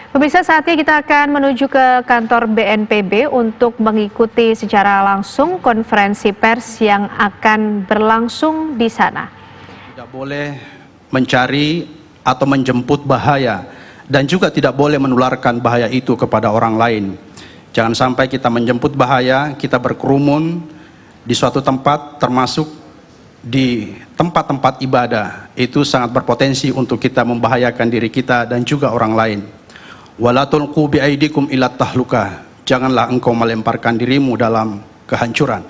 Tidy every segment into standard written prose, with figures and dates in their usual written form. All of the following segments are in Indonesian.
Pemirsa, saatnya kita akan menuju ke kantor BNPB untuk mengikuti secara langsung konferensi pers yang akan berlangsung di sana. Tidak boleh mencari atau menjemput bahaya dan juga tidak boleh menularkan bahaya itu kepada orang lain. Jangan sampai kita menjemput bahaya, kita berkerumun di suatu tempat termasuk di tempat-tempat ibadah. Itu sangat berpotensi untuk kita membahayakan diri kita dan juga orang lain. Wala tulqu biaidikum ila tahluka. Janganlah engkau melemparkan dirimu dalam kehancuran.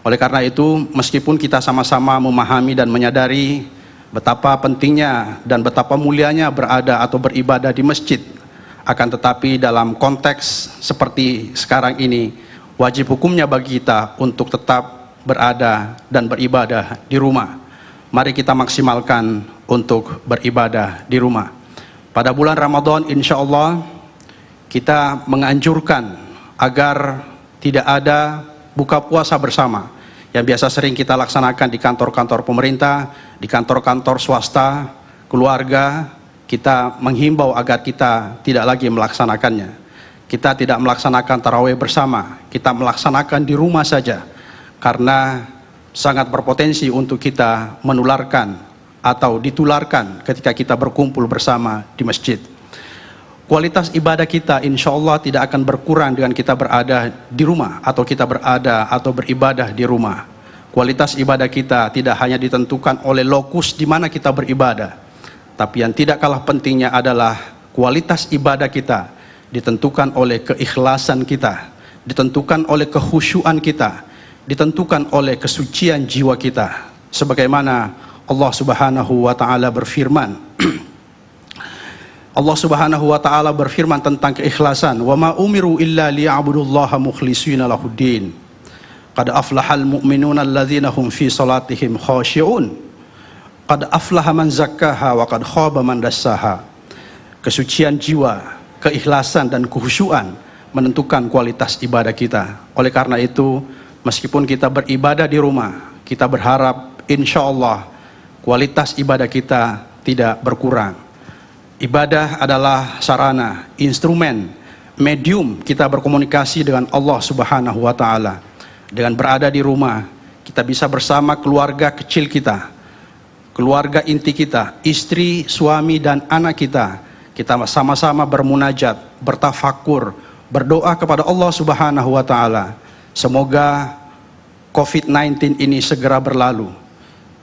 Oleh karena itu, meskipun kita sama-sama memahami dan menyadari betapa pentingnya dan betapa mulianya berada atau beribadah di masjid, akan tetapi dalam konteks seperti sekarang ini, wajib hukumnya bagi kita untuk tetap berada dan beribadah di rumah. Mari kita maksimalkan untuk beribadah di rumah. Pada bulan Ramadan, insya Allah kita menganjurkan agar tidak ada buka puasa bersama yang biasa sering kita laksanakan di kantor-kantor pemerintah, di kantor-kantor swasta, keluarga. Kita menghimbau agar kita tidak lagi melaksanakannya. Kita tidak melaksanakan tarawih bersama, kita melaksanakan di rumah saja, karena sangat berpotensi untuk kita menularkan atau ditularkan ketika kita berkumpul bersama di masjid. Kualitas ibadah kita insya Allah tidak akan berkurang dengan kita berada di rumah atau kita berada atau beribadah di rumah. Kualitas ibadah kita tidak hanya ditentukan oleh lokus di mana kita beribadah, tapi yang tidak kalah pentingnya adalah kualitas ibadah kita ditentukan oleh keikhlasan kita, ditentukan oleh kekhusyuan kita, ditentukan oleh kesucian jiwa kita. Sebagaimana Allah Subhanahu wa taala berfirman, Allah Subhanahu wa taala berfirman tentang keikhlasan, "Wa ma umiru illa liya'budullaha mukhlishina lahuddin. Qad aflahal mu'minuna alladzina hum fi salatihim khashi'un. Qad aflaha man zakkaha wa qad khaba man dassaha." Kesucian jiwa, keikhlasan dan kekhusyuan menentukan kualitas ibadah kita. Oleh karena itu, meskipun kita beribadah di rumah, kita berharap insya Allah kualitas ibadah kita tidak berkurang. Ibadah adalah sarana, instrumen, medium kita berkomunikasi dengan Allah Subhanahu wa taala. Dengan berada di rumah, kita bisa bersama keluarga kecil kita, keluarga inti kita, istri, suami dan anak kita. Kita sama-sama bermunajat, bertafakur, berdoa kepada Allah Subhanahu wa taala. Semoga COVID-19 ini segera berlalu.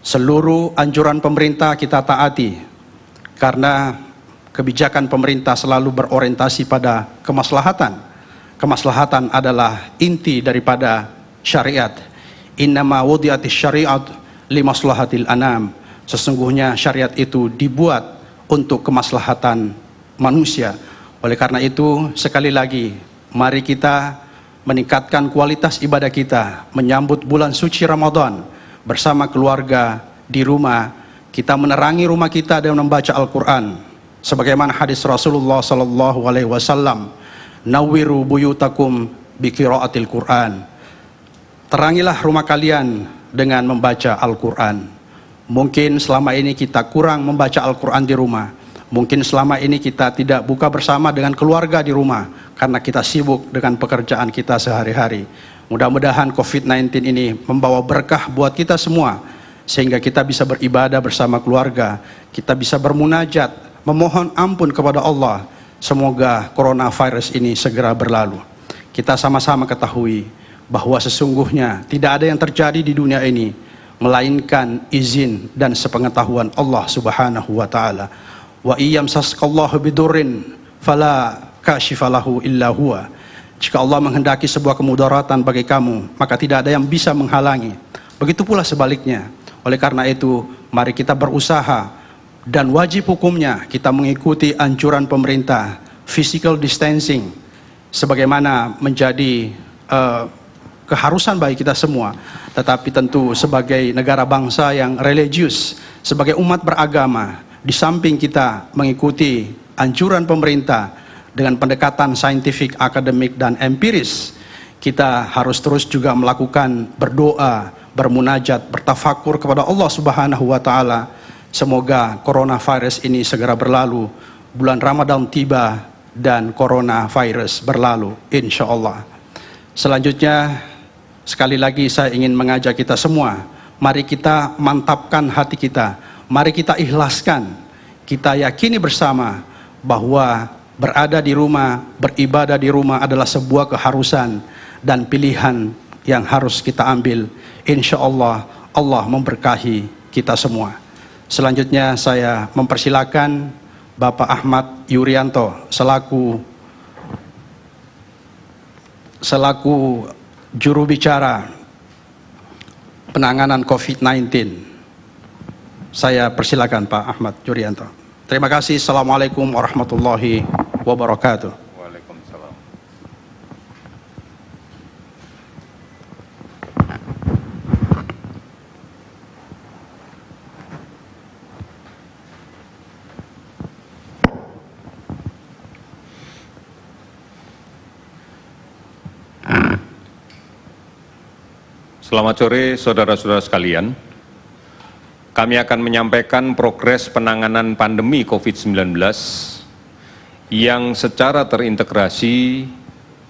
Seluruh anjuran pemerintah kita taati, karena kebijakan pemerintah selalu berorientasi pada kemaslahatan. Kemaslahatan adalah inti daripada syariat. Innama wudi'atis syariat limaslahatil anam. Sesungguhnya syariat itu dibuat untuk kemaslahatan manusia. Oleh karena itu, sekali lagi, mari kita meningkatkan kualitas ibadah kita menyambut bulan suci Ramadan bersama keluarga di rumah. Kita menerangi rumah kita dengan membaca Al-Quran, sebagaimana hadis Rasulullah sallallahu alaihi wasallam, "Nawwiru buyutakum biqiraatil Quran." Terangilah rumah kalian dengan membaca Al-Quran. Mungkin selama ini kita kurang membaca Al-Quran di rumah. Mungkin selama ini kita tidak buka bersama dengan keluarga di rumah karena kita sibuk dengan pekerjaan kita sehari-hari. Mudah-mudahan COVID-19 ini membawa berkah buat kita semua, sehingga kita bisa beribadah bersama keluarga, kita bisa bermunajat, memohon ampun kepada Allah. Semoga coronavirus ini segera berlalu. Kita sama-sama ketahui bahwa sesungguhnya tidak ada yang terjadi di dunia ini melainkan izin dan sepengetahuan Allah Subhanahu wa taala. Wa iyyamsaskallahu bidurrin fala kashifalahu illa huwa. Jika Allah menghendaki sebuah kemudaratan bagi kamu, maka tidak ada yang bisa menghalangi. Begitu pula sebaliknya. Oleh karena itu, mari kita berusaha dan wajib hukumnya kita mengikuti anjuran pemerintah, physical distancing, sebagaimana menjadi keharusan bagi kita semua. Tetapi tentu sebagai negara bangsa yang religius, sebagai umat beragama, di samping kita mengikuti anjuran pemerintah dengan pendekatan saintifik, akademik, dan empiris, kita harus terus juga melakukan berdoa, bermunajat, bertafakur kepada Allah Subhanahu wa taala. Semoga coronavirus ini segera berlalu, bulan Ramadan tiba, dan coronavirus berlalu, insya Allah. Selanjutnya, sekali lagi saya ingin mengajak kita semua, mari kita mantapkan hati kita, mari kita ikhlaskan, kita yakini bersama bahwa berada di rumah, beribadah di rumah adalah sebuah keharusan dan pilihan yang harus kita ambil. Insya Allah, Allah memberkahi kita semua. Selanjutnya saya mempersilakan Bapak Ahmad Yuryanto selaku juru bicara penanganan COVID-19. Saya persilakan Pak Ahmad Yuryanto. Terima kasih. Assalamualaikum warahmatullahi wabarakatuh. Waalaikumsalam. Selamat sore saudara-saudara sekalian. Kami akan menyampaikan progres penanganan pandemi COVID-19 yang secara terintegrasi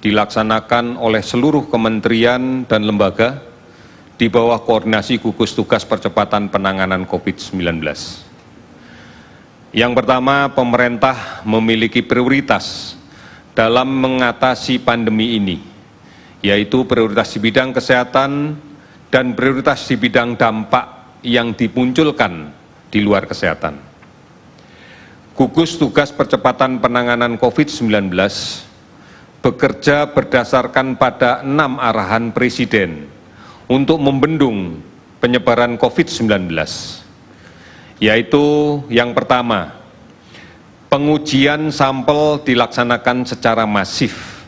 dilaksanakan oleh seluruh kementerian dan lembaga di bawah koordinasi gugus tugas percepatan penanganan COVID-19. Yang pertama, pemerintah memiliki prioritas dalam mengatasi pandemi ini, yaitu prioritas di bidang kesehatan dan prioritas di bidang dampak yang dimunculkan di luar kesehatan. Gugus tugas percepatan penanganan COVID-19 bekerja berdasarkan pada 6 arahan Presiden untuk membendung penyebaran COVID-19, yaitu yang pertama, pengujian sampel dilaksanakan secara masif,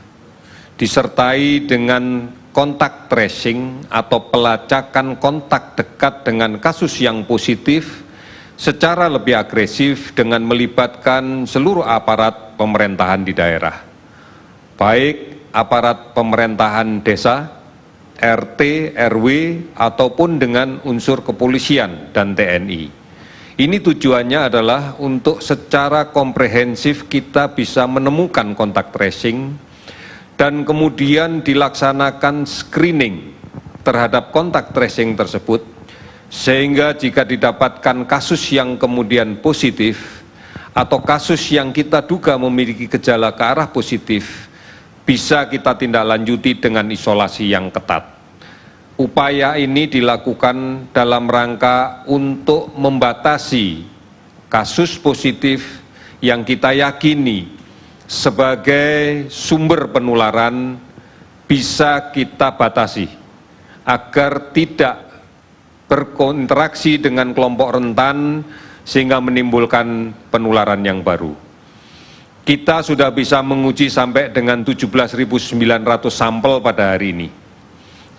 disertai dengan kontak tracing atau pelacakan kontak dekat dengan kasus yang positif secara lebih agresif dengan melibatkan seluruh aparat pemerintahan di daerah, baik aparat pemerintahan desa, RT, RW, ataupun dengan unsur kepolisian dan TNI. Ini tujuannya adalah untuk secara komprehensif kita bisa menemukan kontak tracing dan kemudian dilaksanakan screening terhadap kontak tracing tersebut, sehingga jika didapatkan kasus yang kemudian positif atau kasus yang kita duga memiliki gejala ke arah positif, bisa kita tindak lanjuti dengan isolasi yang ketat. Upaya ini dilakukan dalam rangka untuk membatasi kasus positif yang kita yakini sebagai sumber penularan bisa kita batasi agar tidak berinteraksi dengan kelompok rentan sehingga menimbulkan penularan yang baru. Kita sudah bisa menguji sampai dengan 17.900 sampel pada hari ini.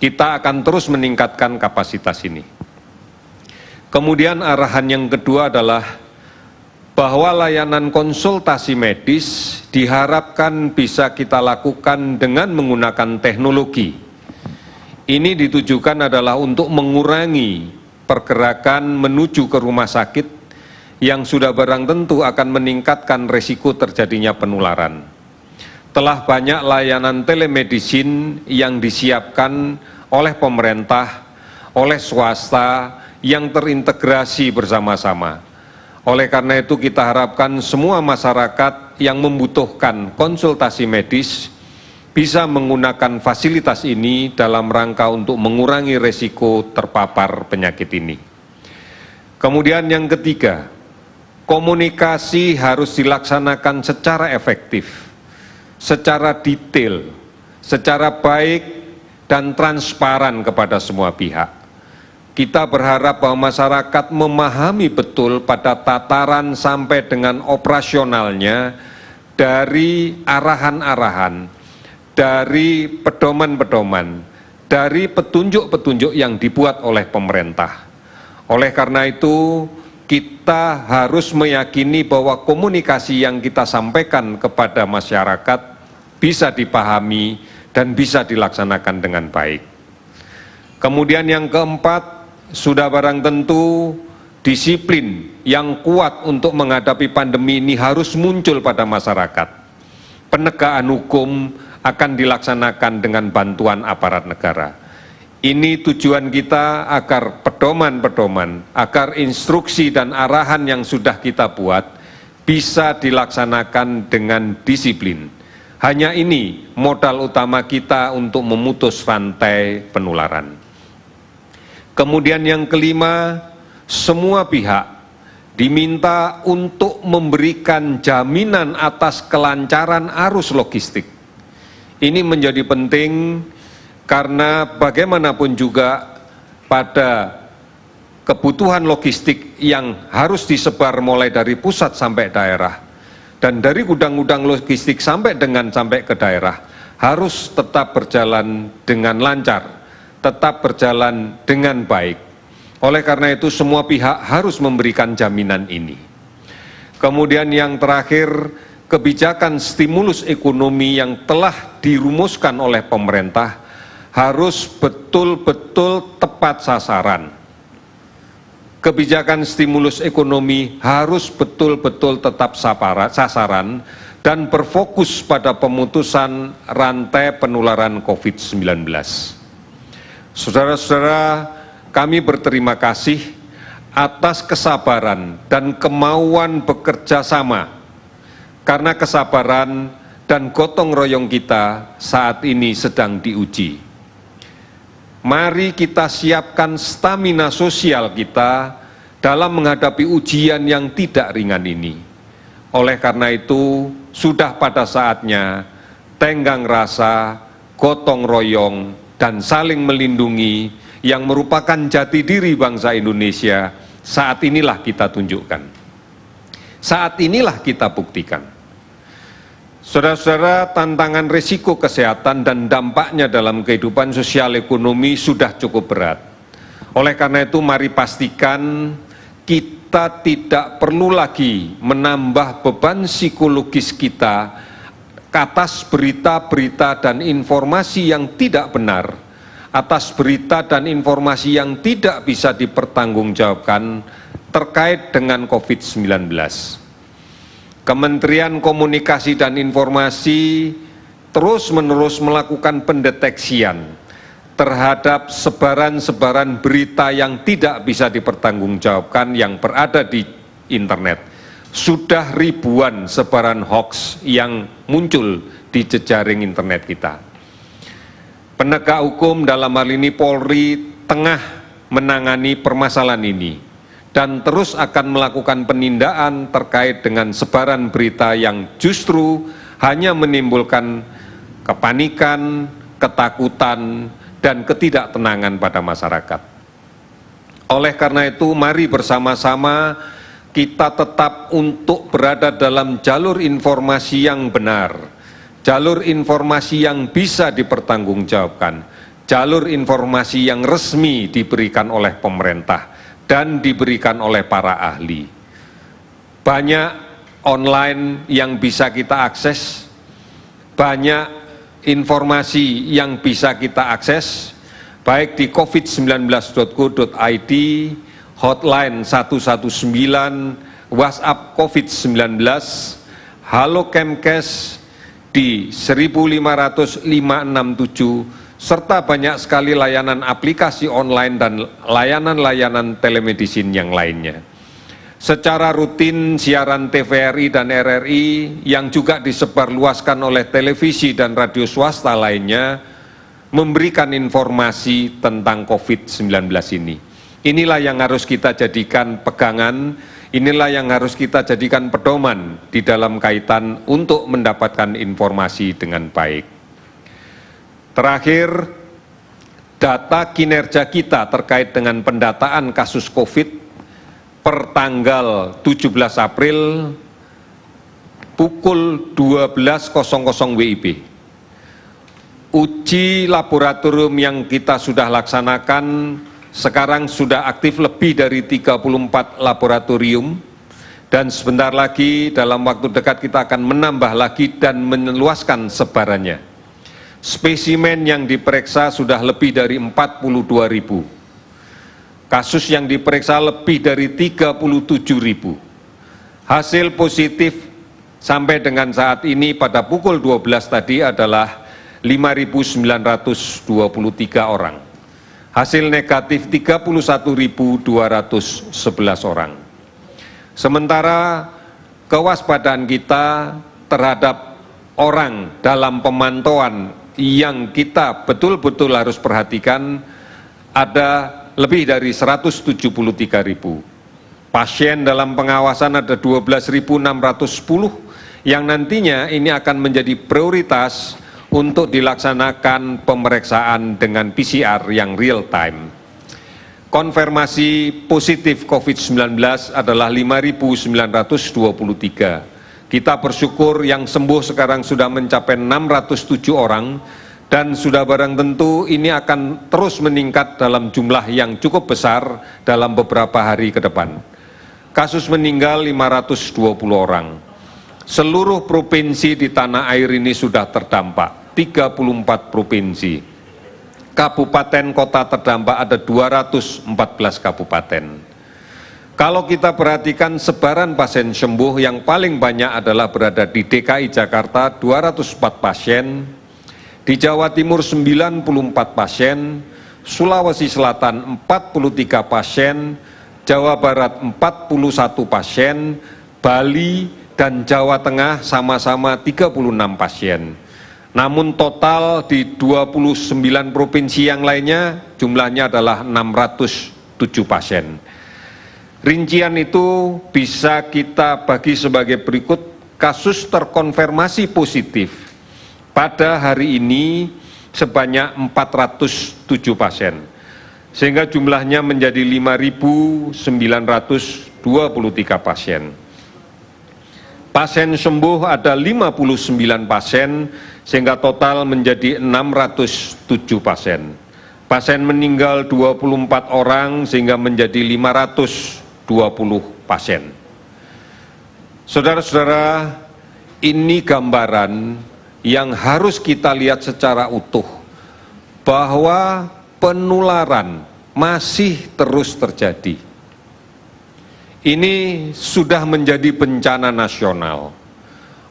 Kita akan terus meningkatkan kapasitas ini. Kemudian arahan yang kedua adalah bahwa layanan konsultasi medis diharapkan bisa kita lakukan dengan menggunakan teknologi. Ini ditujukan adalah untuk mengurangi pergerakan menuju ke rumah sakit yang sudah barang tentu akan meningkatkan risiko terjadinya penularan. Telah banyak layanan telemedicine yang disiapkan oleh pemerintah, oleh swasta yang terintegrasi bersama-sama. Oleh karena itu kita harapkan semua masyarakat yang membutuhkan konsultasi medis bisa menggunakan fasilitas ini dalam rangka untuk mengurangi risiko terpapar penyakit ini. Kemudian yang ketiga, komunikasi harus dilaksanakan secara efektif, secara detail, secara baik dan transparan kepada semua pihak. Kita berharap bahwa masyarakat memahami betul pada tataran sampai dengan operasionalnya dari arahan-arahan, dari pedoman-pedoman, dari petunjuk-petunjuk yang dibuat oleh pemerintah. Oleh karena itu, kita harus meyakini bahwa komunikasi yang kita sampaikan kepada masyarakat bisa dipahami dan bisa dilaksanakan dengan baik. Kemudian yang keempat, sudah barang tentu disiplin yang kuat untuk menghadapi pandemi ini harus muncul pada masyarakat. penegakan hukum akan dilaksanakan dengan bantuan aparat negara. Ini tujuan kita agar pedoman-pedoman, agar instruksi dan arahan yang sudah kita buat bisa dilaksanakan dengan disiplin. Hanya ini modal utama kita untuk memutus rantai penularan. Kemudian yang kelima, semua pihak diminta untuk memberikan jaminan atas kelancaran arus logistik. Ini menjadi penting karena bagaimanapun juga pada kebutuhan logistik yang harus disebar mulai dari pusat sampai daerah dan dari gudang-gudang logistik sampai ke daerah harus tetap berjalan dengan lancar, tetap berjalan dengan baik. Oleh karena itu semua pihak harus memberikan jaminan ini. Kemudian yang terakhir, kebijakan stimulus ekonomi yang telah dirumuskan oleh pemerintah harus betul-betul tepat sasaran. Kebijakan stimulus ekonomi harus betul-betul tetap sasaran dan berfokus pada pemutusan rantai penularan COVID-19. Saudara-saudara, kami berterima kasih atas kesabaran dan kemauan bekerja sama, karena kesabaran dan gotong royong kita saat ini sedang diuji. Mari kita siapkan stamina sosial kita dalam menghadapi ujian yang tidak ringan ini. Oleh karena itu, sudah pada saatnya tenggang rasa, gotong royong, dan saling melindungi yang merupakan jati diri bangsa Indonesia, saat inilah kita tunjukkan. Saat inilah kita buktikan. Saudara-saudara, tantangan risiko kesehatan dan dampaknya dalam kehidupan sosial ekonomi sudah cukup berat. Oleh karena itu, mari pastikan kita tidak perlu lagi menambah beban psikologis kita atas berita-berita dan informasi yang tidak benar, atas berita dan informasi yang tidak bisa dipertanggungjawabkan terkait dengan COVID-19. Kementerian Komunikasi dan Informasi terus-menerus melakukan pendeteksian terhadap sebaran-sebaran berita yang tidak bisa dipertanggungjawabkan yang berada di internet. Sudah ribuan sebaran hoax yang muncul di jejaring internet kita. Penegak hukum dalam hal ini Polri tengah menangani permasalahan ini dan terus akan melakukan penindakan terkait dengan sebaran berita yang justru hanya menimbulkan kepanikan, ketakutan, dan ketidaktenangan pada masyarakat. Oleh karena itu, mari bersama-sama kita tetap untuk berada dalam jalur informasi yang benar, jalur informasi yang bisa dipertanggungjawabkan, jalur informasi yang resmi diberikan oleh pemerintah dan diberikan oleh para ahli. Banyak online yang bisa kita akses, banyak informasi yang bisa kita akses, baik di covid19.go.id, hotline 119, WhatsApp COVID-19, Halo Kemkes di 15567, serta banyak sekali layanan aplikasi online dan layanan-layanan telemedicine yang lainnya. Secara rutin siaran TVRI dan RRI yang juga disebarluaskan oleh televisi dan radio swasta lainnya memberikan informasi tentang COVID-19 ini. Inilah yang harus kita jadikan pegangan, inilah yang harus kita jadikan pedoman di dalam kaitan untuk mendapatkan informasi dengan baik. Terakhir, data kinerja kita terkait dengan pendataan kasus COVID per tanggal 17 April pukul 12.00 WIB. Uji laboratorium yang kita sudah laksanakan sekarang sudah aktif lebih dari 34 laboratorium dan sebentar lagi dalam waktu dekat kita akan menambah lagi dan meluaskan sebarannya. Spesimen yang diperiksa sudah lebih dari 42.000. Kasus yang diperiksa lebih dari 37.000. Hasil positif sampai dengan saat ini pada pukul 12 tadi adalah 5.923 orang. Hasil negatif 31.211 orang. Sementara kewaspadaan kita terhadap orang dalam pemantauan yang kita betul-betul harus perhatikan ada lebih dari 173.000. Pasien dalam pengawasan ada 12.610 yang nantinya ini akan menjadi prioritas untuk dilaksanakan pemeriksaan dengan PCR yang real time. Konfirmasi positif COVID-19 adalah 5.923. Kita bersyukur yang sembuh sekarang sudah mencapai 607 orang dan sudah barang tentu ini akan terus meningkat dalam jumlah yang cukup besar dalam beberapa hari ke depan. Kasus meninggal 520 orang. Seluruh provinsi di tanah air ini sudah terdampak. 34 provinsi. Kabupaten kota terdampak ada 214 kabupaten. Kalau kita perhatikan sebaran pasien sembuh yang paling banyak adalah berada di DKI Jakarta 204 pasien, di Jawa Timur 94 pasien, Sulawesi Selatan 43 pasien, Jawa Barat 41 pasien, Bali dan Jawa Tengah sama-sama 36 pasien. Namun total di 29 provinsi yang lainnya jumlahnya adalah 607 pasien. Rincian itu bisa kita bagi sebagai berikut. Kasus terkonfirmasi positif pada hari ini sebanyak 407 pasien. Sehingga jumlahnya menjadi 5.923 pasien. Pasien sembuh ada 59 pasien, sehingga total menjadi 607 pasien. Pasien meninggal 24 orang, sehingga menjadi 520 pasien. Saudara-saudara, ini gambaran yang harus kita lihat secara utuh, bahwa penularan masih terus terjadi. Ini sudah menjadi bencana nasional.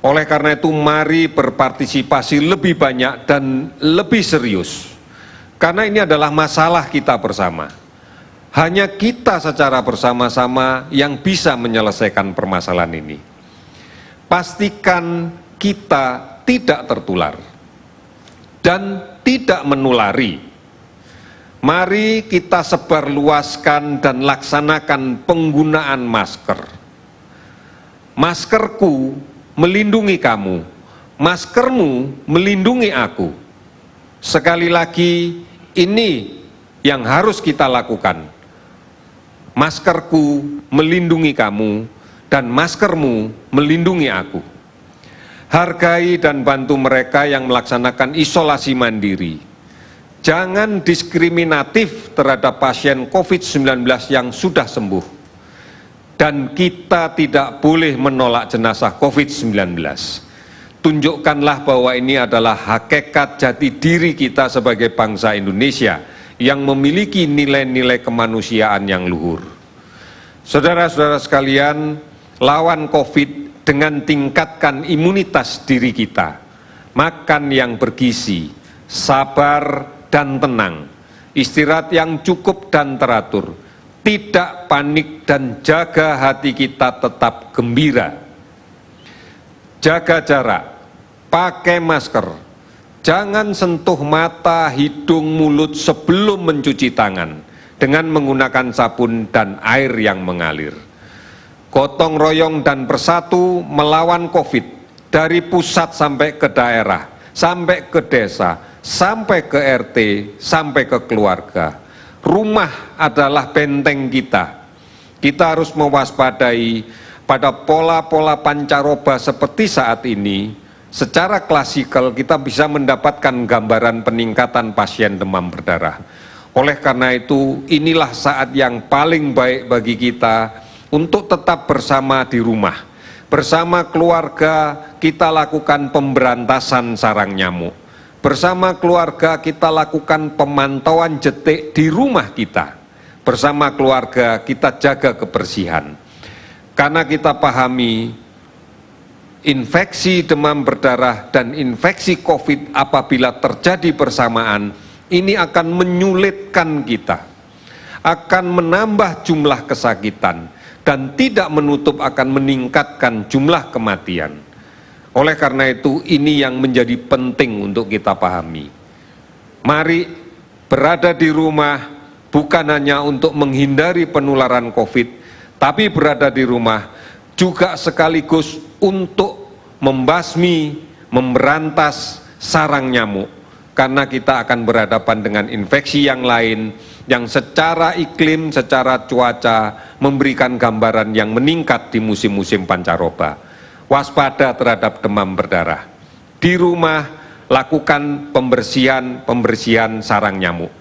Oleh karena itu, mari berpartisipasi lebih banyak dan lebih serius. Karena ini adalah masalah kita bersama. Hanya kita secara bersama-sama yang bisa menyelesaikan permasalahan ini. Pastikan kita tidak tertular dan tidak menulari. Mari kita sebarluaskan dan laksanakan penggunaan masker. Maskerku melindungi kamu, maskermu melindungi aku. Sekali lagi, ini yang harus kita lakukan. Maskerku melindungi kamu dan maskermu melindungi aku. Hargai dan bantu mereka yang melaksanakan isolasi mandiri. Jangan diskriminatif terhadap pasien COVID-19 yang sudah sembuh. Dan kita tidak boleh menolak jenazah COVID-19. Tunjukkanlah bahwa ini adalah hakikat jati diri kita sebagai bangsa Indonesia yang memiliki nilai-nilai kemanusiaan yang luhur. Saudara-saudara sekalian, lawan COVID dengan tingkatkan imunitas diri kita. Makan yang bergizi, sabar dan tenang, istirahat yang cukup dan teratur, tidak panik dan jaga hati kita tetap gembira. Jaga jarak, pakai masker, jangan sentuh mata, hidung, mulut sebelum mencuci tangan dengan menggunakan sabun dan air yang mengalir. Gotong royong dan bersatu melawan COVID dari pusat sampai ke daerah, sampai ke desa, sampai ke RT, sampai ke keluarga. Rumah adalah benteng kita. Kita harus mewaspadai pada pola-pola pancaroba seperti saat ini. Secara klasikal kita bisa mendapatkan gambaran peningkatan pasien demam berdarah. Oleh karena itu, inilah saat yang paling baik bagi kita untuk tetap bersama di rumah. Bersama keluarga kita lakukan pemberantasan sarang nyamuk. Bersama keluarga kita lakukan pemantauan detik di rumah kita. Bersama keluarga kita jaga kebersihan. Karena kita pahami infeksi demam berdarah dan infeksi COVID apabila terjadi bersamaan, ini akan menyulitkan kita, akan menambah jumlah kesakitan, dan tidak menutup akan meningkatkan jumlah kematian. Oleh karena itu, ini yang menjadi penting untuk kita pahami. Mari berada di rumah bukan hanya untuk menghindari penularan COVID, tapi berada di rumah juga sekaligus untuk membasmi, memberantas sarang nyamuk. Karena kita akan berhadapan dengan infeksi yang lain, yang secara iklim, secara cuaca memberikan gambaran yang meningkat di musim-musim pancaroba. Waspada terhadap demam berdarah. Di rumah lakukan pembersihan sarang nyamuk.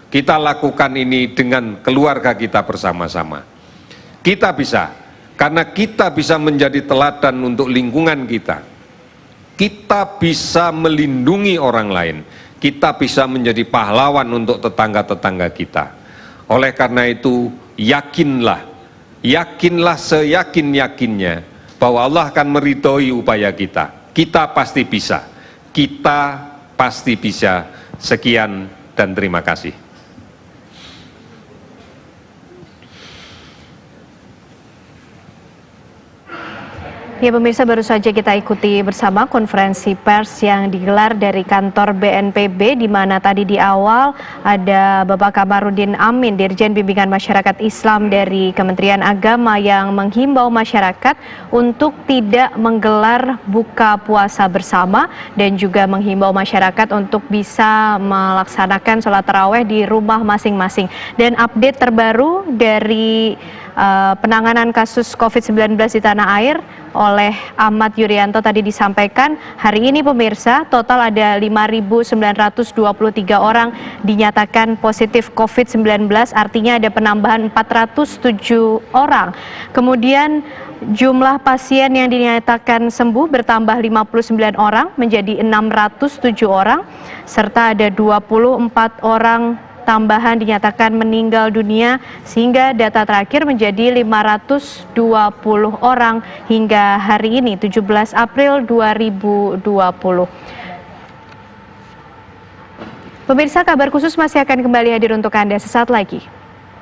Kita lakukan ini dengan keluarga kita bersama-sama. Kita bisa, karena kita bisa menjadi teladan untuk lingkungan kita. Kita bisa melindungi orang lain. Kita bisa menjadi pahlawan untuk tetangga-tetangga kita. Oleh karena itu, yakinlah seyakin-yakinnya bahwa Allah akan meridhoi upaya kita. Kita pasti bisa. Sekian dan terima kasih. Ya pemirsa, baru saja kita ikuti bersama konferensi pers yang digelar dari kantor BNPB, di mana tadi di awal ada Bapak Kamarudin Amin, Dirjen Bimbingan Masyarakat Islam dari Kementerian Agama, yang menghimbau masyarakat untuk tidak menggelar buka puasa bersama dan juga menghimbau masyarakat untuk bisa melaksanakan sholat tarawih di rumah masing-masing. Dan update terbaru dari penanganan kasus COVID-19 di tanah air oleh Ahmad Yuryanto tadi disampaikan, hari ini pemirsa total ada 5.923 orang dinyatakan positif COVID-19, artinya ada penambahan 407 orang. Kemudian jumlah pasien yang dinyatakan sembuh bertambah 59 orang menjadi 607 orang, serta ada 24 orang tambahan dinyatakan meninggal dunia, sehingga data terakhir menjadi 520 orang hingga hari ini 17 April 2020. Pemirsa, kabar khusus masih akan kembali hadir untuk Anda sesaat lagi.